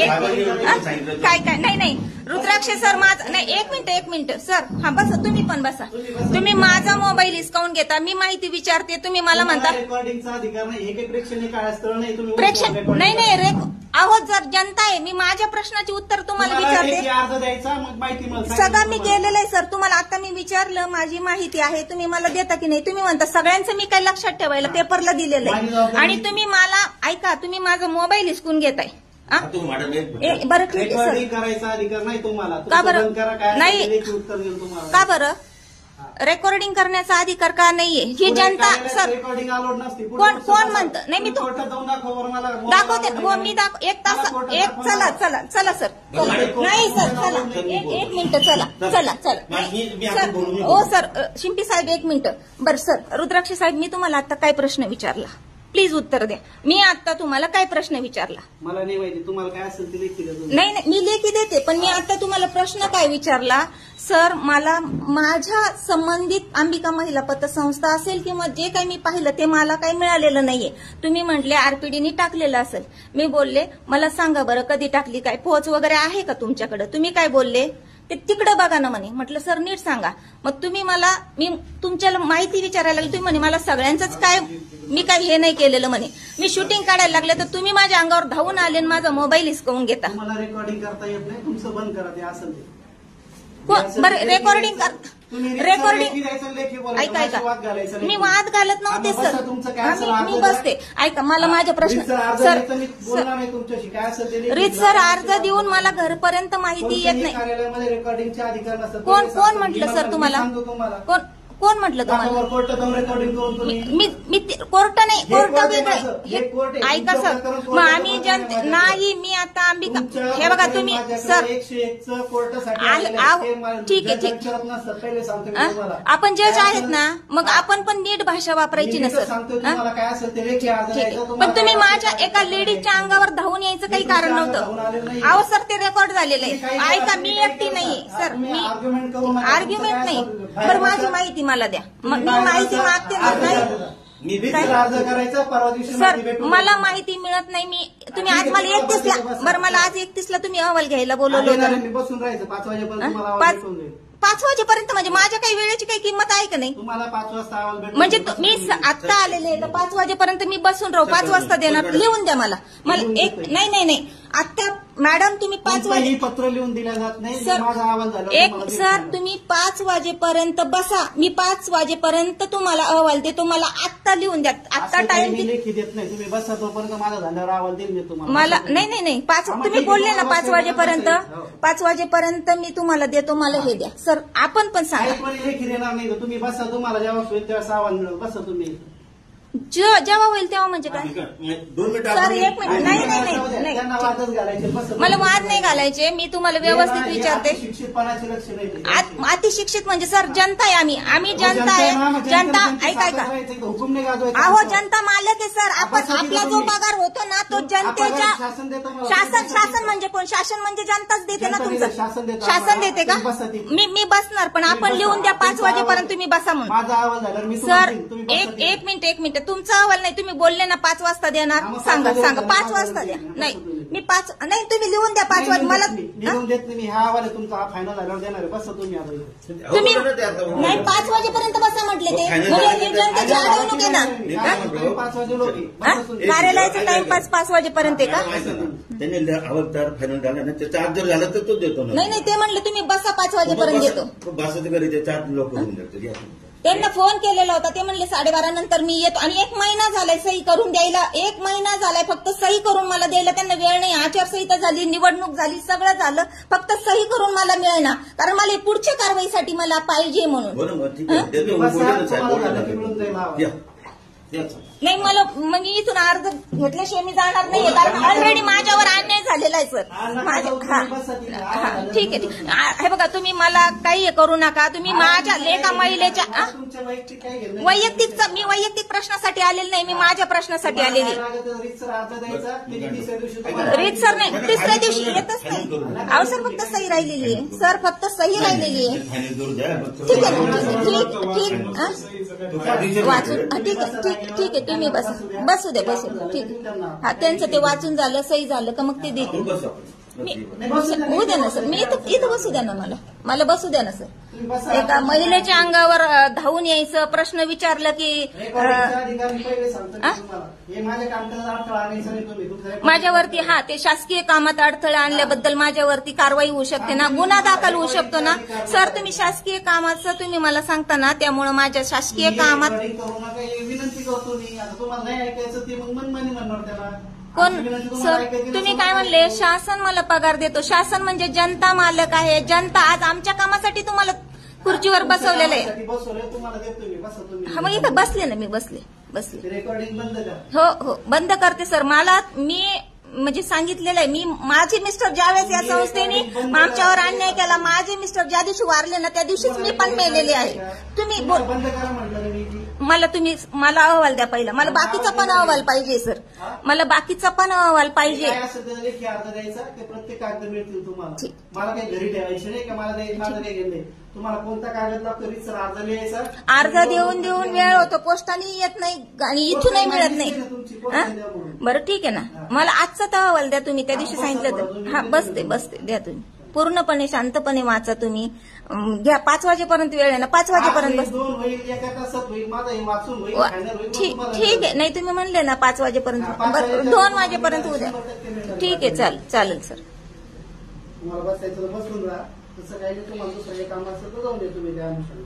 काय काय नाही रुद्राक्ष सर माझं नाही. एक मिनिट सर. हा बसा, तुम्ही पण बसा. तुम्ही माझा मोबाईल हिसकावून घेता. मी माहिती विचारते, तुम्ही मला म्हणता रेकॉर्डिंगचा अधिकार नाही. एक प्रेक्षणीय काळस्थळ नाही. तुम्ही नाही आहोत जर जनता आहे. मी माझ्या प्रश्नाची उत्तर तुम्हाला विचारते. अर्ज द्यायचा, मग माहिती सगळं मी केलेलं आहे सर. तुम्हाला आता मी विचारलं, माझी माहिती आहे, तुम्ही मला देता की नाही. तुम्ही म्हणता सगळ्यांचं मी काही लक्षात ठेवायला पेपरला दिलेलं आहे. आणि तुम्ही मला ऐका, तुम्ही माझा मोबाईल हिसकून घेताय. बरं ठीक आहे सर. करायचा अधिकार नाही तुम्हाला. का बरं नाही? उत्तर देईल तुम्हाला. का बरं रेकॉर्डिंग करण्याचा अधिकार का नाहीये? ही जनता सर. रेकॉर्डिंग अलाउड नसते. कोण म्हणतं? नाही मी दाखवते. हो मी एक तास चला सर. नाही सर चला. एक मिनिट. चला सर. हो सर. शिंपी साहेब 1 मिनिट. बरं सर. रुद्राक्ष साहेब, मी तुम्हाला आता काय प्रश्न विचारला प्लीज उत्तर द्या. मी आता तुम्हाला काय प्रश्न विचारला? मला नाही माहिती. तुम्हाला काय असेल ते लेखी द्या. नाही मी लेखी देते, पण मी आता तुम्हाला प्रश्न काय विचारला सर? मला माझ्या संबंधित अंबिका महिला पतसंस्था असेल किंवा जे काही मी पाहिलं ते मला काही मिळालेलं नाहीये. तुम्ही म्हटले आरपीडीनी टाकलेलं असेल. मी बोलले मला सांगा बरं कधी टाकली, काय पोहोच वगैरे आहे का तुमच्याकडे? तुम्ही काय बोलले? ते तिकडे बघा ना म्हणे. म्हटलं सर नीट सांगा. मग तुम्ही मला, मी तुमच्याला माहिती विचारायला लागली. तुम्ही म्हणे मला सगळ्यांचंच काय, मी काय हे नाही केलेलं म्हणे. मी शूटिंग काढायला लागले तर तुम्ही माझ्या अंगावर धावून आले आणि माझा मोबाईल हिसकावून घेता. मला रेकॉर्डिंग करता येत नाही. तुमचं बंद करा ते असेल ते. बरं रेकॉर्डिंग ऐका मी वाद घालत नव्हते सर. मी बसते. ऐका मला माझ्या प्रश्न सर. रीत सर अर्ज देऊन मला घरपर्यंत माहिती येत नाही. कार्यालयामध्ये रेकॉर्डिंगचे अधिकार नसतात. कोण म्हटलं सर तुम्हाला? कोण म्हटलं तुम्हाला? कोर्ट जाऊन रेकॉर्डिंग करून तुम्ही मी कोर्ट नाही. कोर्ट वेगळे. ऐका सर. मग आम्ही जनते नाही. मी आता अंबिका हे बघा तुम्ही सर. ठीक आहे. आपण जज आहेत ना, मग आपण पण नीट भाषा वापरायची ना सर. पण तुम्ही माझ्या एका लेडीजच्या अंगावर धावून यायचं काही कारण नव्हतं. अहो सर ते रेकॉर्ड झालेलं आहे. ऐका मी एकटी नाहीये सर. मी आर्ग्युमेंट नाही. बरं माझी माहिती मला द्या. मग मी माहिती मागते अर्ज करायचा. परवा दिवशी सर मला माहिती मिळत नाही. मी तुम्ही आज मला 31ला बरं मला आज 31ला तुम्ही अहवाल घ्यायला बोलवलं होतं. बसून राहायचं 5 वाजेपर्यंत. 5 वाजेपर्यंत म्हणजे माझ्या काही वेळेची काही किंमत आहे का नाही? तुम्हाला 5 वाजता अहवाल भेटेल. म्हणजे मी आत्ता आलेले तर 5 वाजेपर्यंत मी बसून राहू. 5 वाजता देणार. लिहून द्या मला. एक नाही आता मॅडम तुम्ही 5 वाजे पत्र लिहून दिल्या जात नाही. सर माझा अहवाल झाला. एक सर तुम्ही 5 वाजेपर्यंत बसा. मी 5 वाजेपर्यंत तुम्हाला अहवाल देतो. मला आत्ता लिहून द्या. आत्ता टाइम लेखी देत नाही. तुम्ही बसा तोपर्यंत माझा झाल्यावर अहवाल देईल मी तुम्हाला. मला नाही 5 तुम्ही बोलले ना 5 वाजेपर्यंत. 5 वाजेपर्यंत मी तुम्हाला देतो. मला हे द्या सर. आपण पण सांगा. लेखी देणार नाही. तुम्ही बसा. तुम्हाला जेव्हा होईल तेव्हा अहवाल मिळेल. बसा तुम्ही. जेव्हा होईल तेव्हा म्हणजे काय? 2 मिनिट सर 1 मिनिट. नाही वादच घालायचे. मला वाद नाही घालायचे. मी तुम्हाला व्यवस्थित विचारते. शिक्षितपणाचे लक्षण अतिशिक्षित म्हणजे सर जनता आहे. आम्ही जनता आहे. जनता ऐका हुकुम नाही गाजवायचा. अहो जनता मालक आहे सर. आपण आपला जो पगार होतो ना तो जनतेच्या शासन म्हणजे कोण? शासन म्हणजे जनताच देते ना. तुमचं शासन देते का? मी बसणार. पण आपण लिहून द्या 5 वाजेपर्यंत तुम्ही बसा म्हणून. माझा अहवाल झाला मी सर एक मिनिट तुमचा अहवाल नाही. तुम्ही बोलले ना 5 वाजता देणार. सांगा 5 वाजता द्या. नाही मी 5 नाही तुम्ही लिहून द्या 5 वाजता. मला लिहून देत नाही. हा अहवाल तुमचा फायनल झाल्यावर देणार आहे. बसा तुम्ही. तुम्ही नाही 5 वाजेपर्यंत बसा म्हटले ते. म्हणजे जनतेची अडवणूक आहे ना. 5 वाजे लोक कार्यालयाचा टाइमपास 5 वाजेपर्यंत आहे का? त्यांनी अहवाल फायनल झाला ना. त्याचा अर्ज जर झाला तर तो देतो ना. नाही ते म्हणले तुम्ही बसा 5 वाजेपर्यंत देतो. बसाचं घरी ते 4 लोक होऊन जातात. त्यांना फोन केलेला होता. ते म्हणले 12:30 नंतर मी येतो. आणि 1 महिना झालाय सही करून द्यायला. 1 महिना झालाय फक्त सही करून मला द्यायला. त्यांना वेळ नाही. आचारसंहिता झाली, निवडणूक झाली, सगळं झालं. फक्त सही करून मला मिळेना. कारण मला पुढच्या कारवाईसाठी मला पाहिजे म्हणून. नाही मला मी इथून अर्ज घेतल्याशिवाय मी जाणार नाहीये. कारण ऑलरेडी माझ्यावर अन्याय झालेला आहे सर. ठीक आहे. हे बघा तुम्ही मला काही करू नका. तुम्ही माझ्या एका महिलेच्या वैयक्तिक प्रश्नासाठी आलेले नाही. मी माझ्या प्रश्नासाठी आलेली. रीत सर नाही 3ऱ्या दिवशी येतच नाही. अहो सर फक्त सही राहिलेली आहे. सर फक्त सही राहिलेली आहे. ठीक आहे ठीक वाचून ठीक आहे ठीक आहे तुम्ही बसू द्या ठीक आहे. हा त्यांचं ते वाचून झालं सही झालं का मग ते देतील. बस आपण होऊ द्या ना सर, मी इथं बसू द्या ना, मला बसू द्या ना सर. एका महिलेच्या अंगावर धावून यायचं, प्रश्न विचारलं की माझ्यावरती ते शासकीय कामात अडथळा आणल्याबद्दल माझ्यावरती कारवाई होऊ शकते ना, गुन्हा दाखल होऊ शकतो ना सर. तुम्ही शासकीय कामाचं तुम्ही मला सांगता ना, त्यामुळे माझ्या शासकीय कामात विनंती करतो मी. आता तुम्हाला नाही ऐकायचं ते मग मनमानी म्हणणार त्याला. कोण सर तुम्ही काय म्हणले, शासन मला पगार देतो. शासन म्हणजे जनता मालक आहे. जनता आज आमच्या कामासाठी तुम्हाला खुर्चीवर बसवलेलं आहे. तुम्हाला देतो मी, बसा तुम्ही. हा मग इथं बसले ना, मी बसले. रेकॉर्डिंग बंद करा. हो बंद करते सर. मी म्हणजे सांगितलेलं आहे, मी माझे मिस्टर ज्यावेळेस या संस्थेने आमच्यावर अन्याय केला, माझे मिस्टर ज्या दिवशी वारले ना त्या दिवशीच मी पण मेलेले आहे. तुम्ही बंद करा म्हटलं मी. मला अहवाल द्या पहिला. मला बाकीचा पण अहवाल पाहिजे सर, मला बाकीचा पण अहवाल पाहिजे. काय असेल त्याला लेखी अर्ज द्यायचा, ते प्रत्येक कागद मिळतील तुम्हाला. मला काही घरी ठेवायचे नाही का, मला माझं काही घेणं नाही. तुम्हाला कोणता कागद लागतो सर अर्ज लिहायचा. अर्ज देऊन वेळ होतो, पोस्टाने येत नाही आणि इथूनही मिळत नाही. बरं ठीक आहे ना, मला आजचा तर अहवाल द्या तुम्ही. त्या दिवशी सांगितलं तर हा बसते द्या तुम्ही. पूर्णपणे शांतपणे वाचा तुम्ही. घ्या 5 वाजेपर्यंत वेळ आहे ना, 5 वाजेपर्यंत बस. 2 होईल, एका तासात होईल, माझं वाचून होईल, ठीक आहे. नाही तुम्ही म्हणले ना 5 वाजेपर्यंत, 2 वाजेपर्यंत उद्या ठीक आहे. चालेल सर. तुम्हाला बसायचं बसून राहा. तसं काही नाही, तुम्हाला दुसरं काही काम असेल तर जाऊन दे तुम्ही त्या अनुषंगाने.